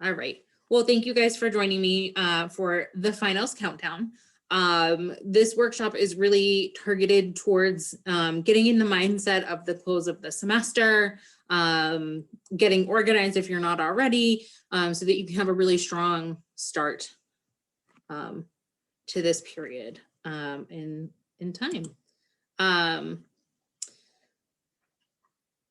All right. Well, thank you guys for joining me for the finals countdown. This workshop is really targeted towards getting in the mindset of the close of the semester, getting organized if you're not already, so that you can have a really strong start to this period in time.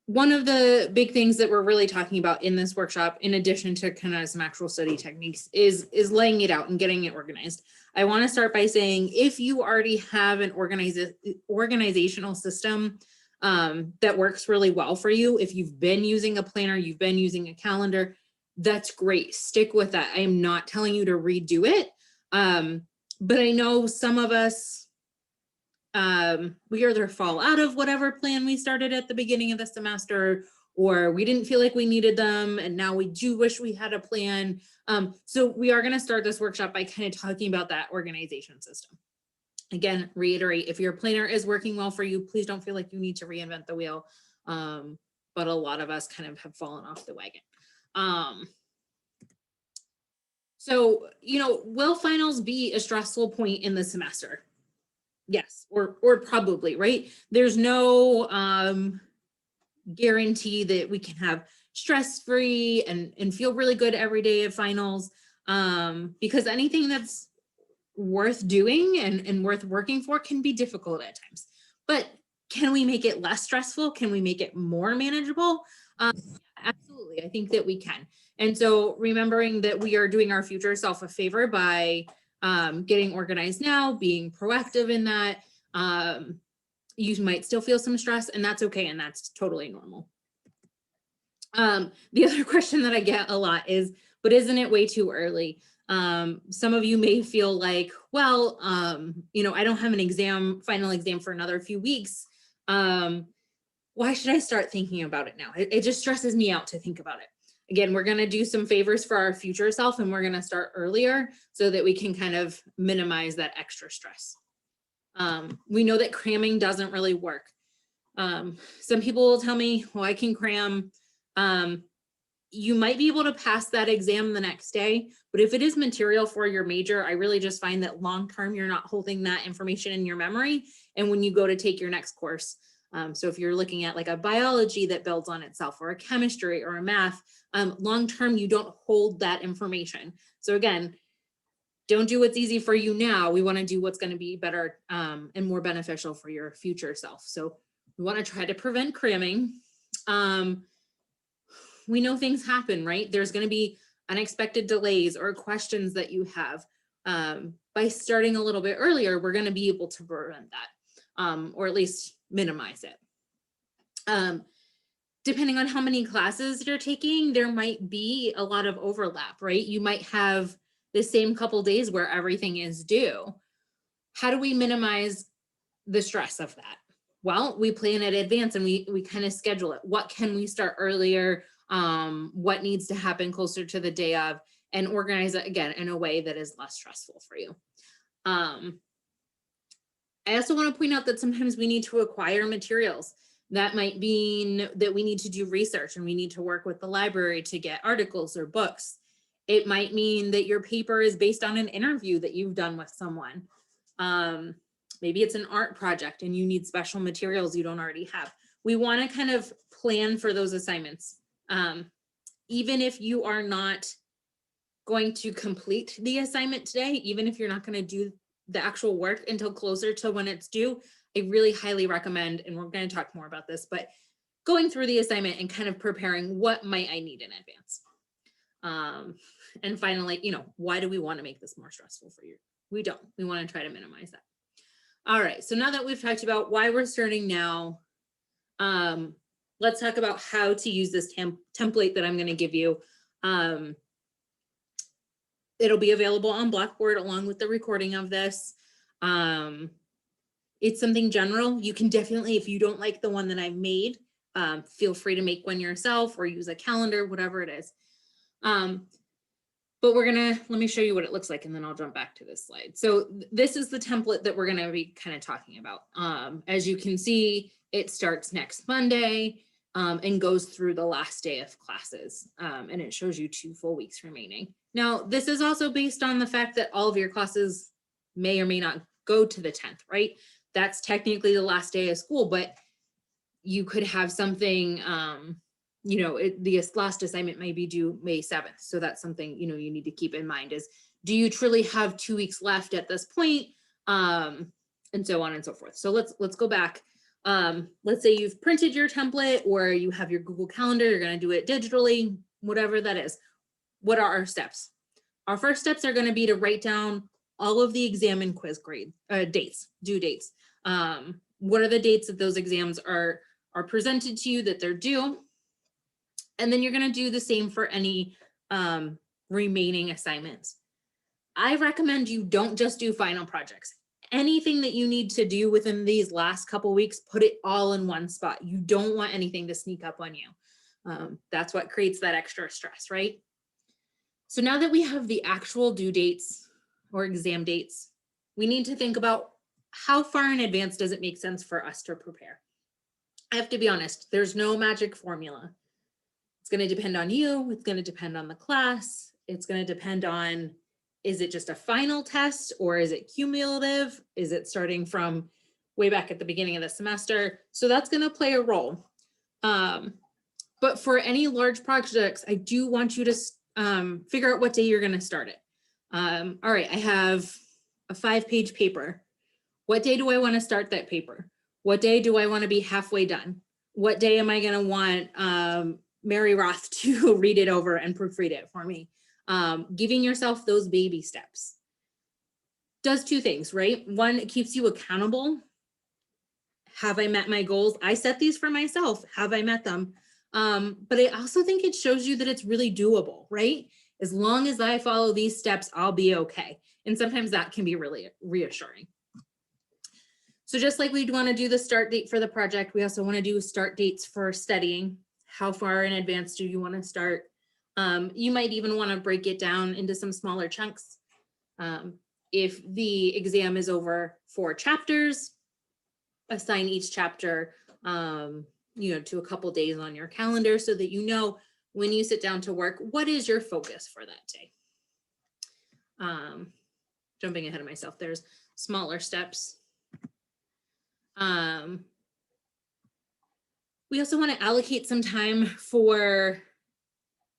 One of the big things that we're really talking about in this workshop, in addition to kind of some actual study techniques, is laying it out and getting it organized. I want to start by saying, if you already have an organizational system that works really well for you, if you've been using a planner, you've been using a calendar, that's great. Stick with that. I am not telling you to redo it. But I know some of us, we either fall out of whatever plan we started at the beginning of the semester, or we didn't feel like we needed them, and now we do wish we had a plan. So we are going to start this workshop by kind of talking about that organization system. Again, reiterate, if your planner is working well for you, please don't feel like you need to reinvent the wheel. But a lot of us kind of have fallen off the wagon. So, will finals be a stressful point in the semester? Yes, or probably, right? There's no guarantee that we can have stress-free and feel really good every day of finals, because anything that's worth doing and worth working for can be difficult at times. But can we make it less stressful? Can we make it more manageable? Absolutely, I think that we can. And so remembering that we are doing our future self a favor by getting organized now, being proactive in that. You might still feel some stress, and that's okay, and that's totally normal. The other question that I get a lot is, but isn't it way too early? Some of you may feel like, well, I don't have an final exam for another few weeks. Why should I start thinking about it now? It just stresses me out to think about it. Again, we're going to do some favors for our future self, and we're going to start earlier so that we can kind of minimize that extra stress. We know that cramming doesn't really work. Some people will tell me, well, I can cram. You might be able to pass that exam the next day, but if it is material for your major, I really just find that long-term, you're not holding that information in your memory. And when you go to take your next course, so if you're looking at like a biology that builds on itself, or a chemistry or a math, long-term, you don't hold that information. So again, don't do what's easy for you now. We want to do what's going to be better and more beneficial for your future self. So we want to try to prevent cramming. We know things happen, right? There's going to be unexpected delays or questions that you have. By starting a little bit earlier, we're going to be able to prevent that, or at least minimize it. Depending on how many classes you're taking, there might be a lot of overlap, right? You might have the same couple days where everything is due. How do we minimize the stress of that? Well, we plan in advance and we kind of schedule it. What can we start earlier? What needs to happen closer to the day of, and organize it again in a way that is less stressful for you. I also want to point out that sometimes we need to acquire materials. That might mean that we need to do research and we need to work with the library to get articles or books. It might mean that your paper is based on an interview that you've done with someone. Maybe it's an art project and you need special materials you don't already have. We want to kind of plan for those assignments. Even if you are not going to complete the assignment today, even if you're not going to do the actual work until closer to when it's due, I really highly recommend, and we're going to talk more about this, but going through the assignment and kind of preparing what might I need in advance. And finally, why do we want to make this more stressful for you? We don't. We want to try to minimize that. All right. So now that we've talked about why we're starting now, let's talk about how to use this template that I'm going to give you. It'll be available on Blackboard along with the recording of this. It's something general. You can definitely, if you don't like the one that I've made, feel free to make one yourself or use a calendar, whatever it is. But let me show you what it looks like, and then I'll jump back to this slide. So this is the template that we're going to be kind of talking about. As you can see, it starts next Monday. and goes through the last day of classes. And it shows you 2 full weeks remaining. Now, this is also based on the fact that all of your classes may or may not go to the 10th, right? That's technically the last day of school, but you could have something, you know, the last assignment may be due May 7th. So that's something, you know, you need to keep in mind is, do you truly have 2 weeks left at this point? And so on and so forth. So let's go back. Let's say you've printed your template or you have your Google Calendar, you're going to do it digitally, whatever that is. What are our steps? Our first steps are going to be to write down all of the exam and quiz grade dates, due dates. What are the dates that those exams are presented to you that they're due? And then you're going to do the same for any remaining assignments. I recommend you don't just do final projects. Anything that you need to do within these last couple weeks, put it all in one spot. You don't want anything to sneak up on you. That's what creates that extra stress, right? So now that we have the actual due dates or exam dates, we need to think about how far in advance does it make sense for us to prepare? I have to be honest, there's no magic formula. It's going to depend on you. It's going to depend on the class. It's going to depend on, is it just a final test or is it cumulative? Is it starting from way back at the beginning of the semester? So that's going to play a role. But for any large projects, I do want you to figure out what day you're going to start it. All right, I have a 5-page paper. What day do I want to start that paper? What day do I want to be halfway done? What day am I going to want Mary Roth to read it over and proofread it for me? Giving yourself those baby steps does 2 things, right? One, it keeps you accountable. Have I met my goals? I set these for myself. Have I met them? But I also think it shows you that it's really doable, right? As long as I follow these steps, I'll be okay. And sometimes that can be really reassuring. So just like we'd want to do the start date for the project, we also want to do start dates for studying. How far in advance do you want to start? You might even want to break it down into some smaller chunks. If the exam is over 4 chapters, assign each chapter, you know, to a couple days on your calendar so that you know when you sit down to work, what is your focus for that day? Jumping ahead of myself, there's smaller steps. We also want to allocate some time for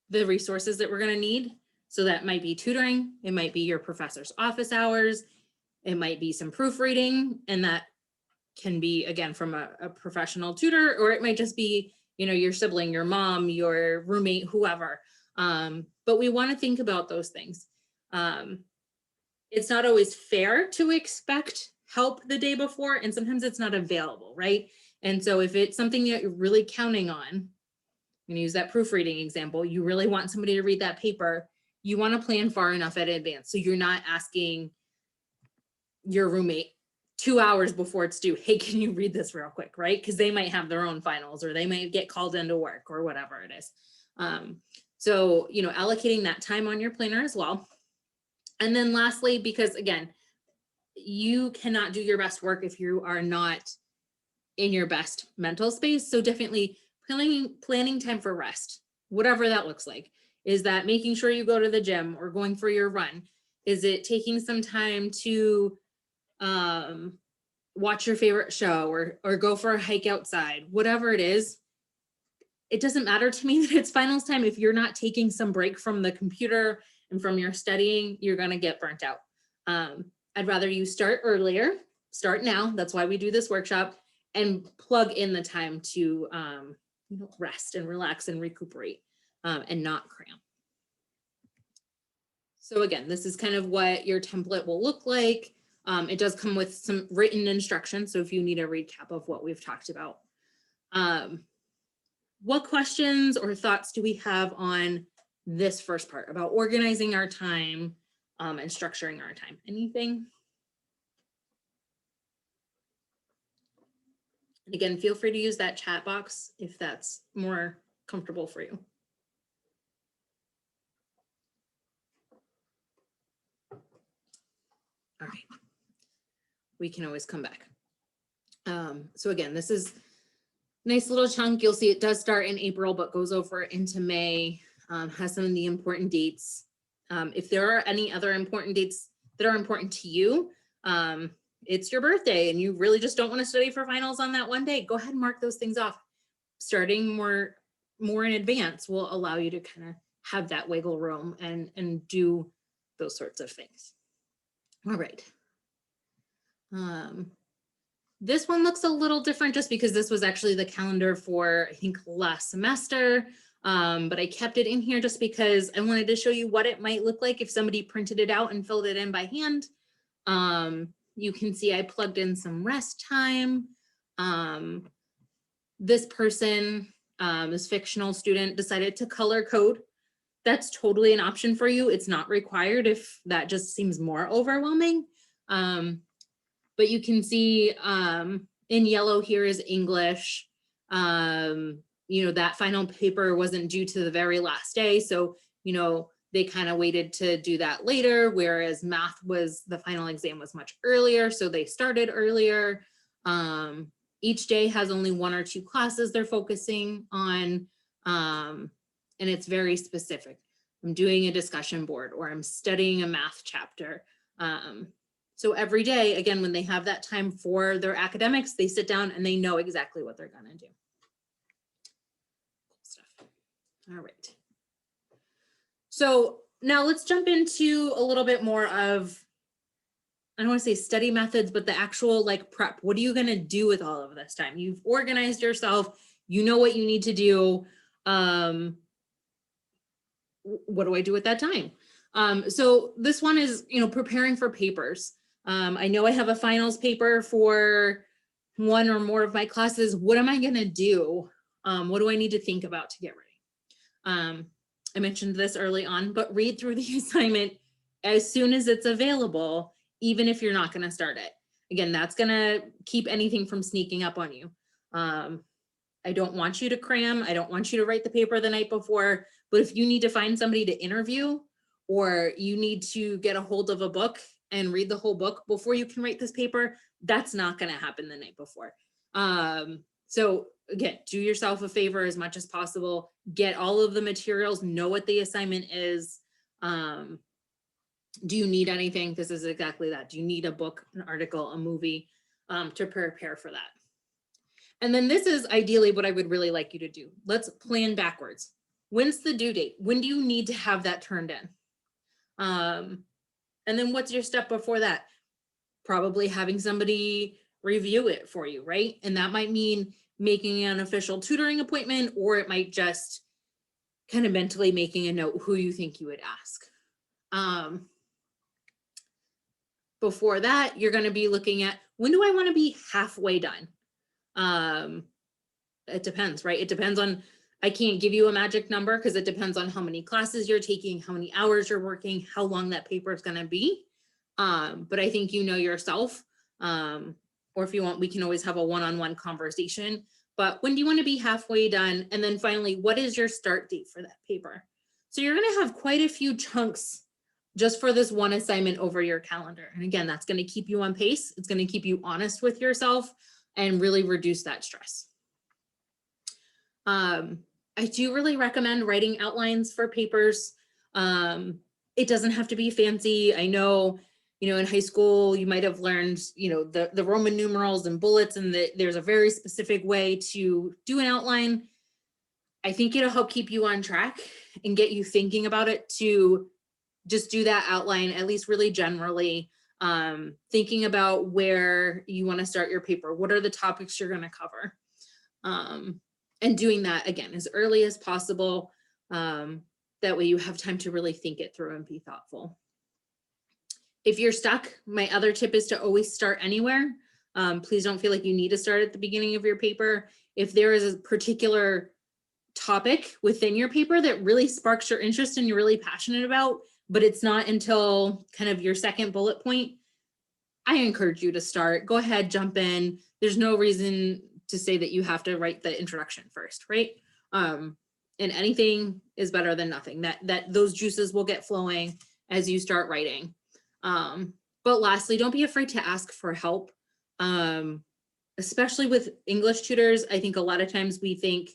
the resources that we're going to need. So that might be tutoring, it might be your professor's office hours, it might be some proofreading, and that can be, again, from a professional tutor, or it might just be, you know, your sibling, your mom, your roommate, whoever. But we want to think about those things. It's not always fair to expect help the day before, and sometimes it's not available, right? And so if it's something that you're really counting on, I'm going to use that proofreading example, you really want somebody to read that paper, you want to plan far enough in advance. So you're not asking your roommate 2 hours before it's due, hey, can you read this real quick, right? Because they might have their own finals or they might get called into work or whatever it is. So, you know, allocating that time on your planner as well. And then lastly, because again, you cannot do your best work if you are not in your best mental space. So definitely planning time for rest, whatever that looks like. Is that making sure you go to the gym or going for your run? Is it taking some time to watch your favorite show or go for a hike outside? Whatever it is, it doesn't matter to me that it's finals time. If you're not taking some break from the computer and from your studying, you're going to get burnt out. I'd rather you start earlier, start now. That's why we do this workshop, and plug in the time to you know, rest and relax and recuperate and not cram. So again, this is kind of what your template will look like. It does come with some written instructions. So if you need a recap of what we've talked about. What questions or thoughts do we have on this first part about organizing our time and structuring our time? Anything? And again, feel free to use that chat box if that's more comfortable for you. All right, we can always come back. So again, this is Nice little chunk. You'll see it does start in April, but goes over into May, has some of the important dates. If there are any other important dates that are important to you, it's your birthday and you really just don't want to study for finals on that one day, go ahead and mark those things off. Starting more in advance will allow you to kind of have that wiggle room and do those sorts of things. All right. This one looks a little different just because this was actually the calendar for, I think, last semester. But I kept it in here just because I wanted to show you what it might look like if somebody printed it out and filled it in by hand. You can see I plugged in some rest time. This person, this fictional student, decided to color code. That's totally an option for you. It's not required if that just seems more overwhelming. But you can see in yellow here is English. You know, that final paper wasn't due to the very last day. So, you know, they kind of waited to do that later, whereas math was, the final exam was much earlier. So they started earlier. Each day has only 1 or 2 classes they're focusing on. And it's very specific. I'm doing a discussion board or I'm studying a math chapter. So every day, again, when they have that time for their academics, they sit down and they know exactly what they're gonna do. Cool stuff. All right. So now let's jump into a little bit more of, I don't want to say study methods, but the actual like prep. What are you gonna do with all of this time? You've organized yourself, you know what you need to do. What do I do at that time? So this one is, you know, preparing for papers. I know I have a finals paper for 1 or more of my classes. What am I gonna do? What do I need to think about to get ready? I mentioned this early on, but read through the assignment as soon as it's available, even if you're not gonna start it. Again, that's gonna keep anything from sneaking up on you. I don't want you to cram. I don't want you to write the paper the night before, but if you need to find somebody to interview or you need to get a hold of a book and read the whole book before you can write this paper, that's not going to happen the night before. So again, do yourself a favor as much as possible, get all of the materials, know what the assignment is. Do you need anything? This is exactly that. Do you need a book, an article, a movie to prepare for that? And then this is ideally what I would really like you to do. Let's plan backwards. When's the due date? When do you need to have that turned in? And then what's your step before that? Probably having somebody review it for you, right? And that might mean making an official tutoring appointment, or it might just kind of mentally making a note who you think you would ask. Before that, you're going to be looking at, when do I want to be halfway done? It depends, right? It depends on, I can't give you a magic number because it depends on how many classes you're taking, how many hours you're working, how long that paper is going to be. But I think you know yourself, or if you want, we can always have a one-on-one conversation. But when do you want to be halfway done? And then finally, what is your start date for that paper? So you're going to have quite a few chunks just for this one assignment over your calendar. And again, that's going to keep you on pace. It's going to keep you honest with yourself and really reduce that stress. I do really recommend writing outlines for papers. It doesn't have to be fancy. I know, you know, in high school, you might have learned, you know, the Roman numerals and bullets, and there's a very specific way to do an outline. I think it'll help keep you on track and get you thinking about it to just do that outline, at least really generally, thinking about where you want to start your paper. What are the topics you're going to cover? And doing that again as early as possible. That way you have time to really think it through and be thoughtful. If you're stuck, my other tip is to always start anywhere. Please don't feel like you need to start at the beginning of your paper. If there is a particular topic within your paper that really sparks your interest and you're really passionate about, but it's not until kind of your second bullet point, I encourage you to start. Go ahead, jump in. There's no reason to say that you have to write the introduction first, right? And anything is better than nothing. That those juices will get flowing as you start writing. But lastly, don't be afraid to ask for help. especially with English tutors, I think a lot of times we think,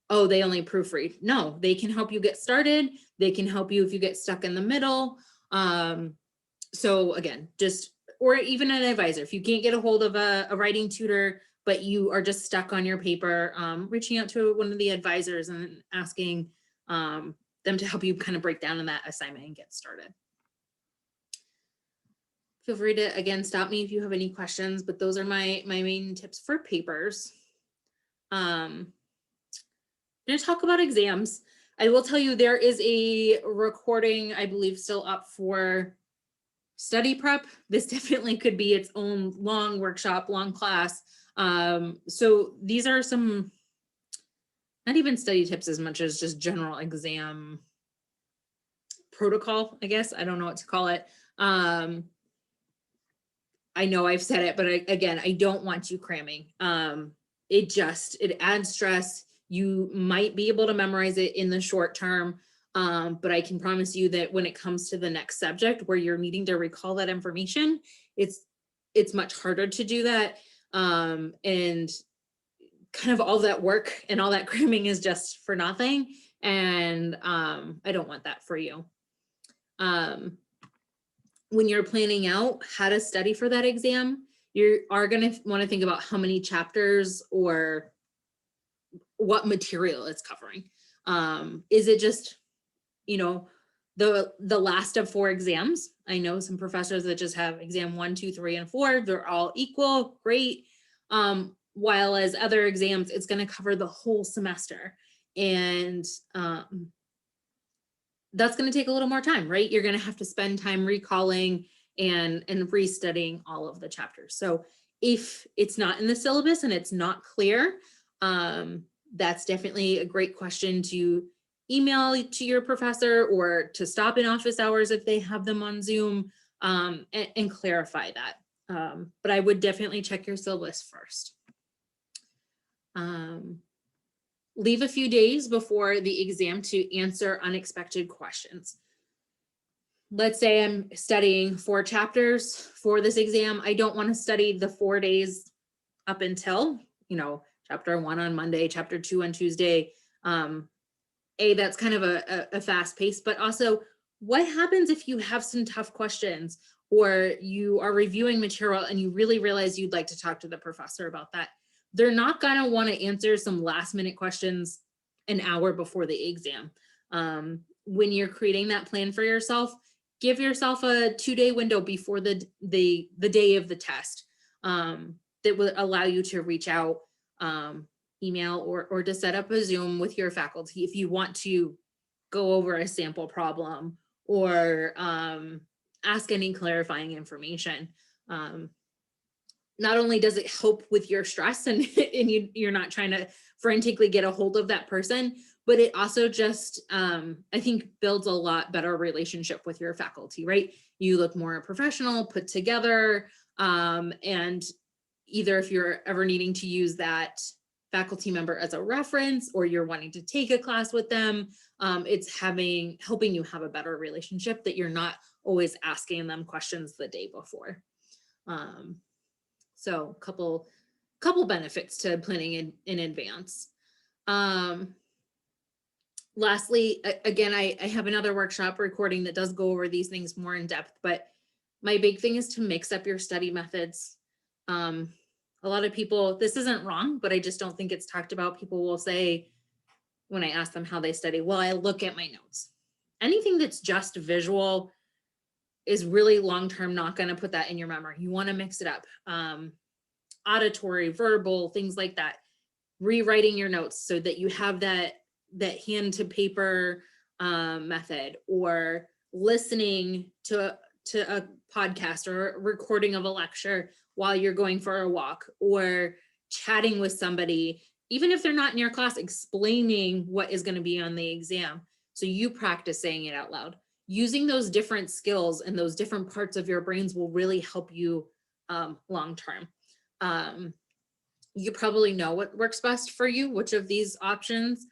oh, they only proofread. No, they can help you get started. They can help you if you get stuck in the middle. So again, just, or even an advisor, if you can't get a hold of a writing tutor, but you are just stuck on your paper, reaching out to one of the advisors and asking them to help you kind of break down in that assignment and get started. Feel free to, again, stop me if you have any questions, but those are my main tips for papers. I'm going to talk about exams. I will tell you there is a recording, I believe, still up for study prep. This definitely could be its own long workshop, long class. So these are some, not even study tips as much as just general exam protocol, I guess. I don't know what to call it. I know I've said it, but again, I don't want you cramming. It adds stress. You might be able to memorize it in the short term, but I can promise you that when it comes to the next subject where you're needing to recall that information, it's much harder to do that. And kind of all that work and all that cramming is just for nothing. And I don't want that for you. When you're planning out how to study for that exam, you are going to want to think about how many chapters or what material it's covering. Is it just, the last of 4 exams? I know some professors that just have exam 1, 2, 3, and 4. They're all equal, great. While as other exams, it's going to cover the whole semester. And that's going to take a little more time, right? You're going to have to spend time recalling and restudying all of the chapters. So if it's not in the syllabus and it's not clear, that's definitely a great question to email to your professor or to stop in office hours if they have them on Zoom, and clarify that. But I would definitely check your syllabus first. Leave a few days before the exam to answer unexpected questions. Let's say I'm studying 4 chapters for this exam. I don't want to study the 4 days up until, chapter 1 on Monday, chapter 2 on Tuesday. That's kind of a fast pace, but also what happens if you have some tough questions or you are reviewing material and you really realize you'd like to talk to the professor about that? They're not going to want to answer some last minute questions an hour before the exam. When you're creating that plan for yourself, give yourself a 2-day window before the day of the test, that will allow you to reach out, email or to set up a Zoom with your faculty if you want to go over a sample problem or ask any clarifying information. Not only does it help with your stress and you're not trying to frantically get a hold of that person, but it also just, I think, builds a lot better relationship with your faculty, right? You look more professional, put together, and either if you're ever needing to use that faculty member as a reference or you're wanting to take a class with them, it's helping you have a better relationship that you're not always asking them questions the day before. So couple benefits to planning in advance. Lastly, again, I have another workshop recording that does go over these things more in depth, but my big thing is to mix up your study methods. A lot of people, this isn't wrong, but I just don't think it's talked about. People will say, when I ask them how they study, well, I look at my notes. Anything that's just visual is really long-term not going to put that in your memory. You want to mix it up. Auditory, verbal, things like that. Rewriting your notes so that you have that hand to paper method, or listening to a podcast or a recording of a lecture while you're going for a walk, or chatting with somebody, even if they're not in your class, explaining what is going to be on the exam. So you practice saying it out loud. Using those different skills and those different parts of your brains will really help you long-term. You probably know what works best for you, which of these options.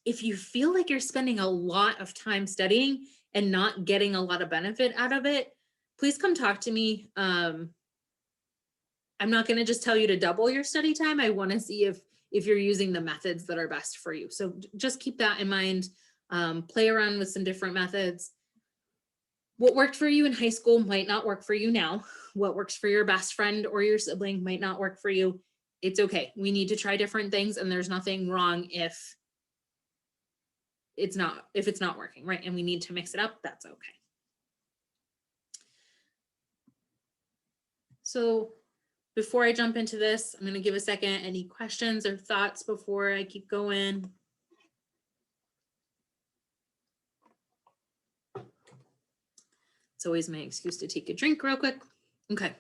If you feel like you're spending a lot of time studying and not getting a lot of benefit out of it, please come talk to me. I'm not going to just tell you to double your study time. I want to see if you're using the methods that are best for you. So just keep that in mind. Play around with some different methods. What worked for you in high school might not work for you now. What works for your best friend or your sibling might not work for you. It's okay. We need to try different things, and there's nothing wrong if it's not working, right? And we need to mix it up. That's okay. So before I jump into this, I'm going to give a second. Any questions or thoughts before I keep going? It's always my excuse to take a drink real quick. Okay.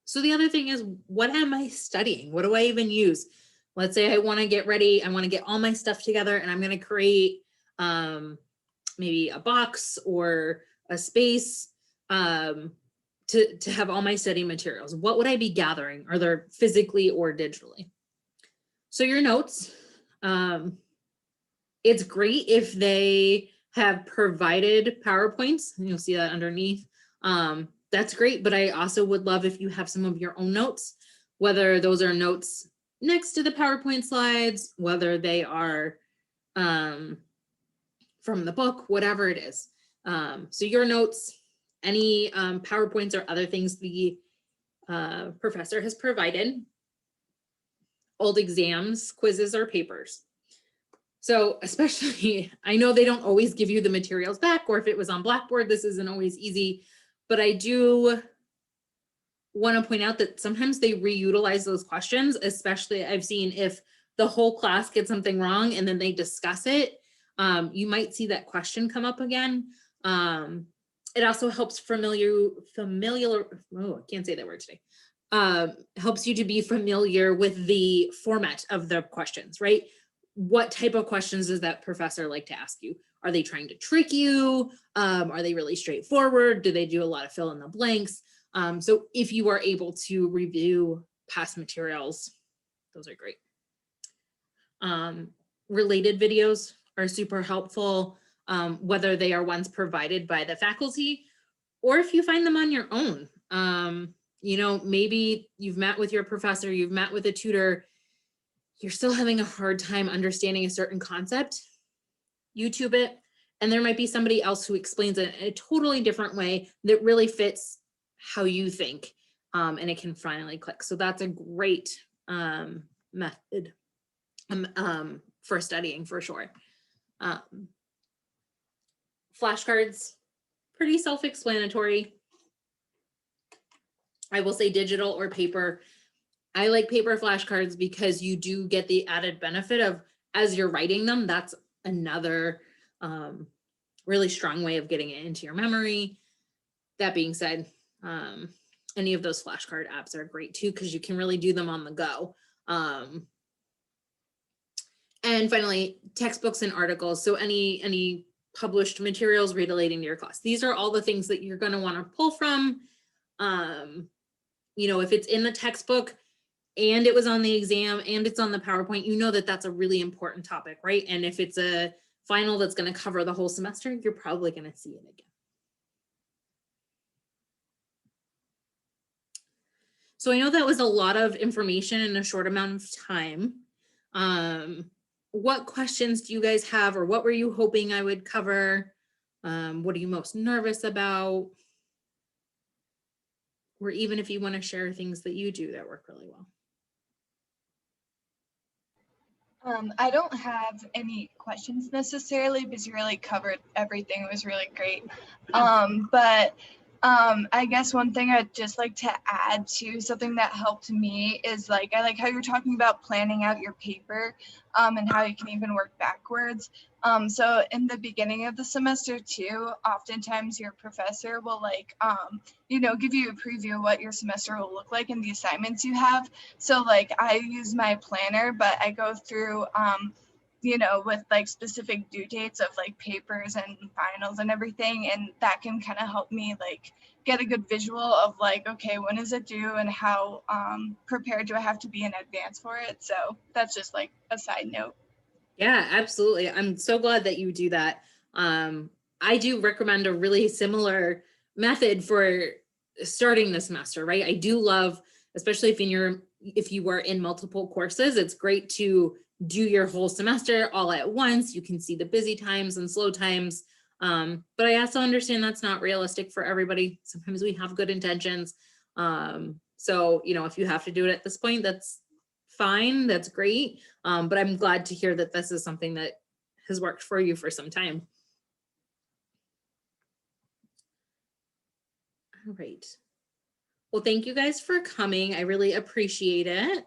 So the other thing is, what am I studying? What do I even use? Let's say I want to get ready. I want to get all my stuff together, and I'm going to create maybe a box or a space to have all my study materials. What would I be gathering, either physically or digitally? So your notes, it's great if they have provided PowerPoints, and you'll see that underneath. That's great, but I also would love if you have some of your own notes, whether those are notes next to the PowerPoint slides, whether they are from the book, whatever it is. So your notes, any PowerPoints or other things the professor has provided, old exams, quizzes, or papers. So especially, I know they don't always give you the materials back, or if it was on Blackboard, this isn't always easy, but I do want to point out that sometimes they reutilize those questions, especially I've seen if the whole class gets something wrong and then they discuss it, you might see that question come up again. It also helps oh, I can't say that word today. Helps you to be familiar with the format of the questions, right? What type of questions does that professor like to ask you? Are they trying to trick you? Are they really straightforward? Do they do a lot of fill in the blanks? So if you are able to review past materials, those are great. Related videos are super helpful, whether they are ones provided by the faculty or if you find them on your own. You know, maybe you've met with your professor, you've met with a tutor, you're still having a hard time understanding a certain concept, YouTube it, and there might be somebody else who explains it in a totally different way that really fits how you think, and it can finally click. So that's a great method for studying for sure. Flashcards, pretty self-explanatory. I will say digital or paper. I like paper flashcards because you do get the added benefit of, as you're writing them, that's another really strong way of getting it into your memory. That being said, any of those flashcard apps are great too, because you can really do them on the go. And finally, textbooks and articles. So any published materials relating to your class. These are all the things that you're going to want to pull from. You know, if it's in the textbook and it was on the exam and it's on the PowerPoint, you know that that's a really important topic, right? And if it's a final that's going to cover the whole semester, you're probably going to see it again. So I know that was a lot of information in a short amount of time. What questions do you guys have, or what were you hoping I would cover? What are you most nervous about? Or even if you want to share things that you do that work really well. I don't have any questions necessarily because you really covered everything. It was really great. But I guess one thing I'd just like to add to something that helped me is I like how you're talking about planning out your paper and how you can even work backwards. So in the beginning of the semester too, oftentimes your professor will you know, give you a preview of what your semester will look like and the assignments you have. So I use my planner, but I go through you know, with specific due dates of papers and finals and everything, and that can kind of help me get a good visual of okay, when is it due and how prepared do I have to be in advance for it. So that's just a side note. Yeah, absolutely. I'm so glad that you do that. I do recommend a really similar method for starting the semester, right? I do love, especially if you were in multiple courses, it's great to do your whole semester all at once. You can see the busy times and slow times. But I also understand that's not realistic for everybody. Sometimes we have good intentions. So, if you have to do it at this point, that's fine. That's great. But I'm glad to hear that this is something that has worked for you for some time. All right. Well, thank you guys for coming. I really appreciate it.